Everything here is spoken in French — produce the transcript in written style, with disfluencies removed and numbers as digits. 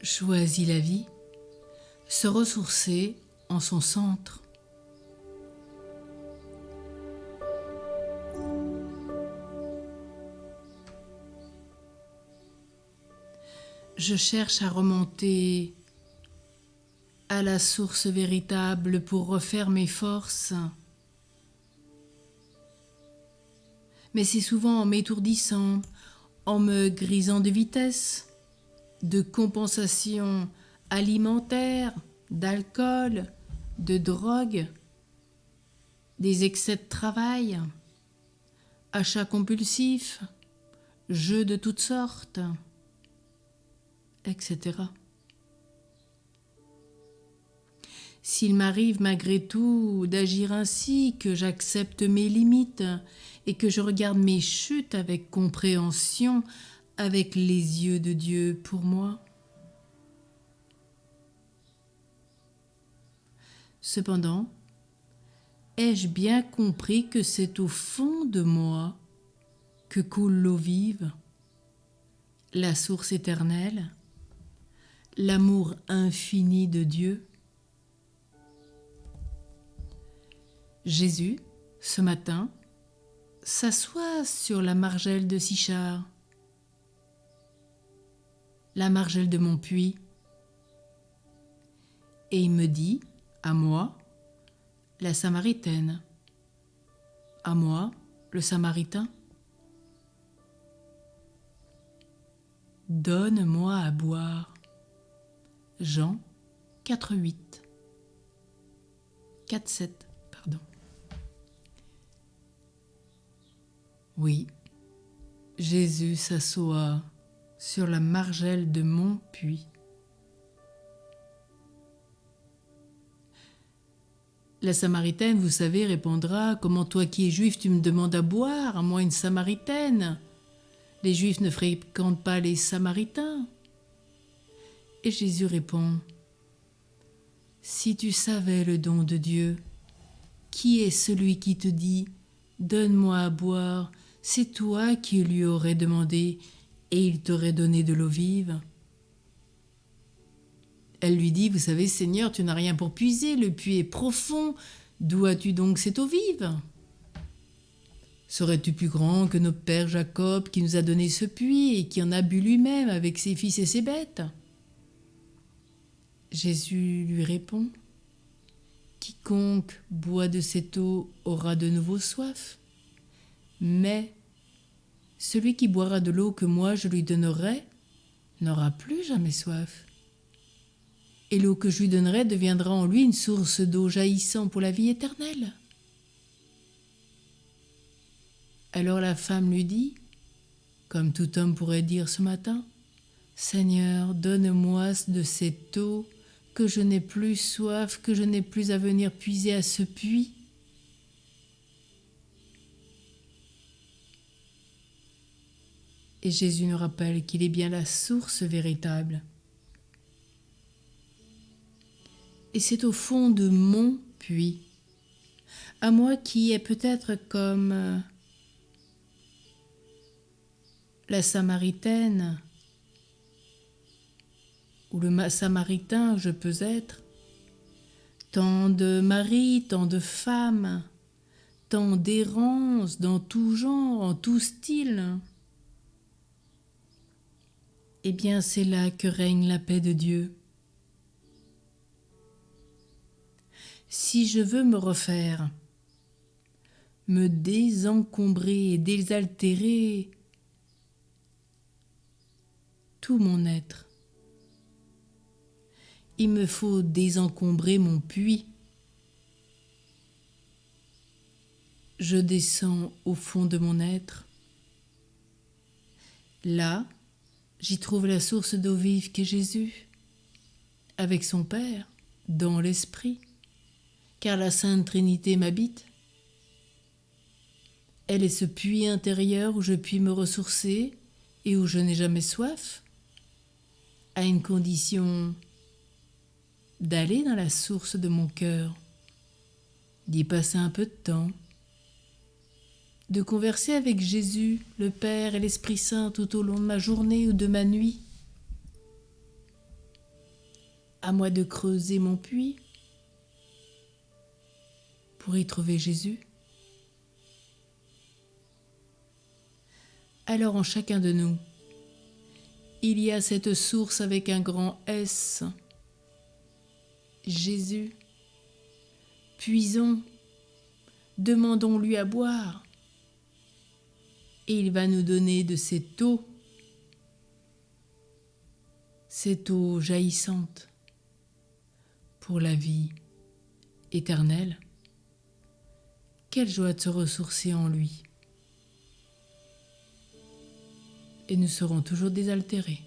choisit la vie, se ressourcer en son centre. Je cherche à remonter à la source véritable pour refaire mes forces. Mais c'est souvent en m'étourdissant, en me grisant de vitesse, de compensation alimentaire, d'alcool, de drogue, des excès de travail, achats compulsifs, jeux de toutes sortes, etc. S'il m'arrive malgré tout d'agir ainsi, que j'accepte mes limites et que je regarde mes chutes avec compréhension, avec les yeux de Dieu pour moi. Cependant, ai-je bien compris que c'est au fond de moi que coule l'eau vive, la source éternelle, l'amour infini de Dieu? Jésus, ce matin, s'assoit sur la margelle de Sichar, la margelle de mon puits, et il me dit, à moi, la Samaritaine, à moi, le Samaritain, donne-moi à boire. Jean 4,8. 4,7, pardon. Oui, Jésus s'assoit sur la margelle de mon puits. La Samaritaine, vous savez, répondra, « Comment toi qui es juif, tu me demandes à boire, moi une Samaritaine? Les Juifs ne fréquentent pas les Samaritains. » Et Jésus répond, « Si tu savais le don de Dieu, qui est celui qui te dit, « Donne-moi à boire », c'est toi qui lui aurais demandé, et il t'aurait donné de l'eau vive. » Elle lui dit, « Vous savez, Seigneur, tu n'as rien pour puiser, le puits est profond, d'où as-tu donc cette eau vive? Serais-tu plus grand que notre père Jacob qui nous a donné ce puits et qui en a bu lui-même avec ses fils et ses bêtes ?» Jésus lui répond, « Quiconque boit de cette eau aura de nouveau soif, mais celui qui boira de l'eau que moi je lui donnerai n'aura plus jamais soif. Et l'eau que je lui donnerai deviendra en lui une source d'eau jaillissant pour la vie éternelle. » Alors la femme lui dit, comme tout homme pourrait dire ce matin, « Seigneur, donne-moi de cette eau, que je n'ai plus soif, que je n'ai plus à venir puiser à ce puits. » Et Jésus nous rappelle qu'il est bien la source véritable. Et c'est au fond de mon puits, à moi qui est peut-être comme la Samaritaine, ou le Samaritain je peux être, tant de maris, tant de femmes, tant d'errances dans tout genre, en tout style. Eh bien, c'est là que règne la paix de Dieu. Si je veux me refaire, me désencombrer et désaltérer tout mon être, il me faut désencombrer mon puits. Je descends au fond de mon être. Là, j'y trouve la source d'eau vive qu'est Jésus, avec son Père, dans l'Esprit, car la Sainte Trinité m'habite. Elle est ce puits intérieur où je puis me ressourcer et où je n'ai jamais soif, à une condition d'aller dans la source de mon cœur, d'y passer un peu de temps, de converser avec Jésus, le Père et l'Esprit Saint tout au long de ma journée ou de ma nuit. À moi de creuser mon puits pour y trouver Jésus. Alors en chacun de nous, il y a cette source avec un grand S, Jésus. Puisons, demandons-lui à boire, et il va nous donner de cette eau jaillissante pour la vie éternelle. Quelle joie de se ressourcer en lui. Et nous serons toujours désaltérés.